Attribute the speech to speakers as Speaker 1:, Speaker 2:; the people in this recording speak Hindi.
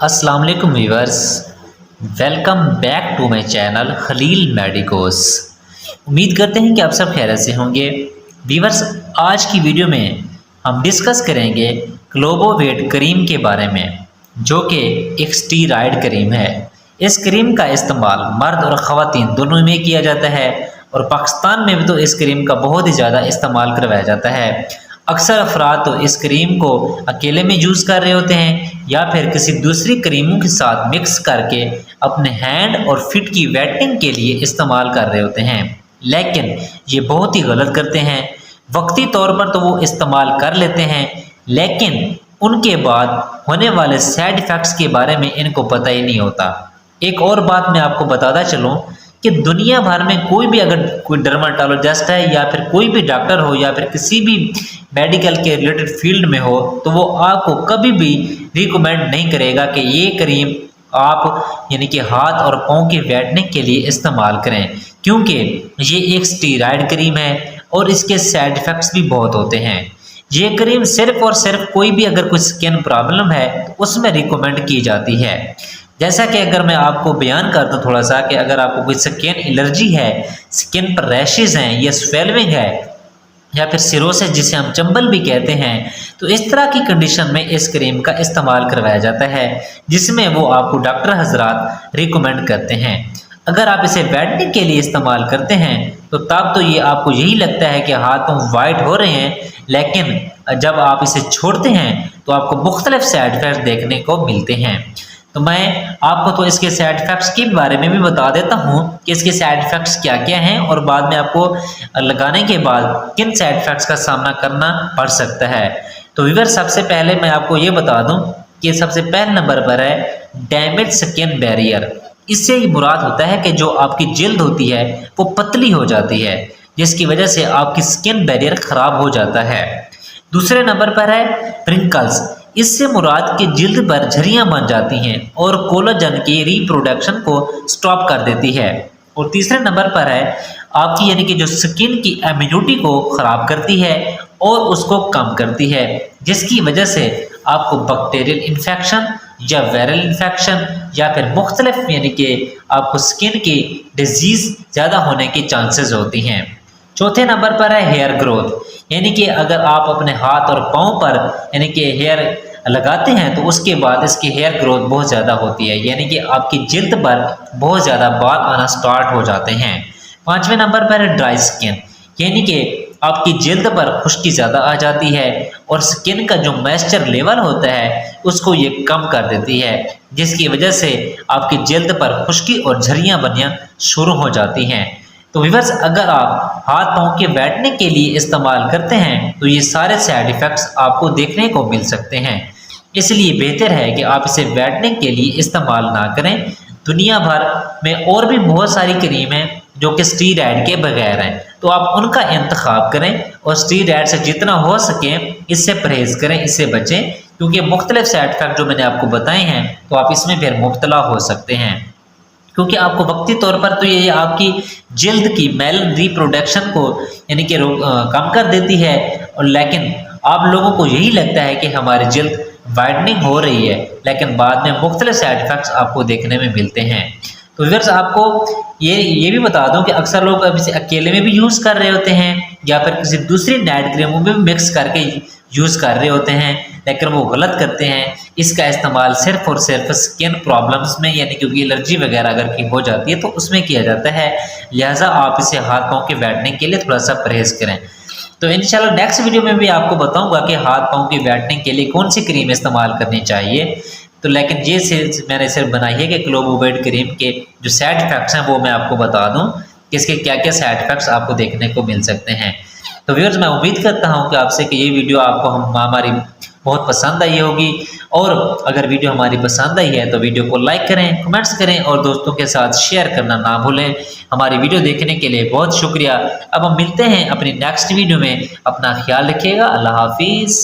Speaker 1: अस्सलाम वालेकुम viewers, welcome back to my channel Khalil medicos. उम्मीद करते हैं कि आप सब खैरियत से होंगे। व्यूअर्स, आज की वीडियो में हम डिस्कस करेंगे क्लोबोवेट क्रीम के बारे में, जो कि एक स्टीरॉयड क्रीम है। इस क्रीम का इस्तेमाल मर्द और ख़वातीन दोनों में किया जाता है और पाकिस्तान में भी तो इस क्रीम का बहुत ही ज़्यादा इस्तेमाल करवाया जाता है। अक्सर अफराद तो इस क्रीम को अकेले में यूज़ कर रहे होते हैं या फिर किसी दूसरी क्रीमों के साथ मिक्स करके अपने हैंड और फिट की वेटिंग के लिए इस्तेमाल कर रहे होते हैं, लेकिन ये बहुत ही गलत करते हैं। वक्ती तौर पर तो वो इस्तेमाल कर लेते हैं, लेकिन उनके बाद होने वाले साइड इफ़ेक्ट्स के बारे में इनको पता ही नहीं होता। एक और बात मैं आपको बताता चलूँ कि दुनिया भर में कोई भी अगर कोई डर्माटोलॉजिस्ट है या फिर कोई भी डॉक्टर हो या फिर किसी भी मेडिकल के रिलेटेड फील्ड में हो, तो वो आपको कभी भी रिकमेंड नहीं करेगा कि ये क्रीम आप यानी कि हाथ और पाँव की वेटनिंग के लिए इस्तेमाल करें, क्योंकि ये एक स्टीरॉयड क्रीम है और इसके साइड इफ़ेक्ट्स भी बहुत होते हैं। ये क्रीम सिर्फ और सिर्फ कोई भी अगर कोई स्किन प्रॉब्लम है तो उसमें रिकमेंड की जाती है। जैसा कि अगर मैं आपको बयान कर दूं थोड़ा सा कि अगर आपको कोई स्किन एलर्जी है, स्किन पर रैशेज हैं या स्वेलिंग है या फिर सिरोसिस जिसे हम चंबल भी कहते हैं, तो इस तरह की कंडीशन में इस क्रीम का इस्तेमाल करवाया जाता है, जिसमें वो आपको डॉक्टर हजरात रिकमेंड करते हैं। अगर आप इसे वेटनिंग के लिए इस्तेमाल करते हैं तो तब तो ये आपको यही लगता है कि हाथों वाइट हो रहे हैं, लेकिन जब आप इसे छोड़ते हैं तो आपको मुख्तलिफ साइड इफेक्ट्स देखने को मिलते हैं। तो मैं आपको तो इसके साइड इफ़ेक्ट्स के बारे में भी बता देता हूँ कि इसके साइड इफ़ेक्ट्स क्या क्या हैं और बाद में आपको लगाने के बाद किन साइड इफ़ेक्ट्स का सामना करना पड़ सकता है। तो व्यूअर, सबसे पहले मैं आपको ये बता दूँ कि सबसे पहले नंबर पर है डैमेज स्किन बैरियर। इससे ये मुराद होता है कि जो आपकी जिल्द होती है वो पतली हो जाती है, जिसकी वजह से आपकी स्किन बैरियर ख़राब हो जाता है। दूसरे नंबर पर है प्रिंकल्स। इससे मुराद की जिल्द पर झरियां बन जाती हैं और कोलाजन की रिप्रोडक्शन को स्टॉप कर देती है। और तीसरे नंबर पर है आपकी यानी कि जो स्किन की इम्यूनिटी को ख़राब करती है और उसको कम करती है, जिसकी वजह से आपको बैक्टीरियल इन्फेक्शन या वायरल इन्फेक्शन या फिर मुख्तलिफ यानी कि आपको स्किन की डिजीज़ ज़्यादा होने की चांसेस होती हैं। चौथे नंबर पर है हेयर ग्रोथ, यानी कि अगर आप अपने हाथ और पाँव पर यानी कि हेयर लगाते हैं तो उसके बाद इसकी हेयर ग्रोथ बहुत ज़्यादा होती है, यानी कि आपकी जिल्द पर बहुत ज़्यादा बाल आना स्टार्ट हो जाते हैं। पाँचवें नंबर पर है ड्राई स्किन, यानी कि आपकी जिल्द पर खुश्की ज़्यादा आ जाती है और स्किन का जो मॉइस्चर लेवल होता है उसको ये कम कर देती है, जिसकी वजह से आपकी जिल्द पर खुश्की और झरियाँ बनना शुरू हो जाती हैं। तो व्यूअर्स, अगर आप हाथ पाँव के बैठने के लिए इस्तेमाल करते हैं तो ये सारे साइड इफ़ेक्ट्स आपको देखने को मिल सकते हैं, इसलिए बेहतर है कि आप इसे बैठने के लिए इस्तेमाल ना करें। दुनिया भर में और भी बहुत सारी क्रीम हैं जो कि स्टीरॉयड के बगैर हैं, तो आप उनका इंतखाब करें और स्टीरॉयड से जितना हो सके इससे परहेज़ करें, इससे बचें, क्योंकि मुख्तलिफ साइड इफ़ेक्ट जो मैंने आपको बताए हैं तो आप इसमें फिर मुब्तला हो सकते हैं, क्योंकि आपको वक्ती तौर पर तो ये आपकी जिल्द की मेलन रिप्रोडक्शन को यानी कि कम कर देती है, और लेकिन आप लोगों को यही लगता है कि हमारी जिल्द वाइडनिंग हो रही है, लेकिन बाद में मुख्तलिफ साइड इफ़ेक्ट्स आपको देखने में मिलते हैं। तो व्यूअर्स, आपको ये भी बता दूं कि अक्सर लोग अब इसे अकेले में भी यूज़ कर रहे होते हैं या फिर किसी दूसरी नाइट क्रीमों में भी मिक्स करके यूज़ कर रहे होते हैं, लेकिन वो गलत करते हैं। इसका इस्तेमाल सिर्फ और सिर्फ स्किन प्रॉब्लम्स में यानी कि एलर्जी वगैरह अगर की हो जाती है तो उसमें किया जाता है, लिहाजा आप इसे हाथ पाँव के बैठने के लिए थोड़ा सा परहेज़ करें। तो इंशाल्लाह नेक्स्ट वीडियो में भी आपको बताऊंगा कि हाथ पाँव की बैठने के लिए कौन सी क्रीम इस्तेमाल करनी चाहिए। तो लेकिन ये मैंने सिर्फ बनाई है कि क्लोबोवेट क्रीम के जो साइड इफ़ेक्ट्स हैं वो मैं आपको बता दूं कि इसके क्या क्या साइड इफ़ेक्ट्स आपको देखने को मिल सकते हैं। तो व्यूअर्स, मैं उम्मीद करता हूं कि आपसे कि ये वीडियो आपको हमारी बहुत पसंद आई होगी, और अगर वीडियो हमारी पसंद आई है तो वीडियो को लाइक करें, कमेंट्स करें और दोस्तों के साथ शेयर करना ना भूलें। हमारी वीडियो देखने के लिए बहुत शुक्रिया। अब हम मिलते हैं अपनी नेक्स्ट वीडियो में। अपना ख्याल रखिएगा। अल्लाह हाफिज़।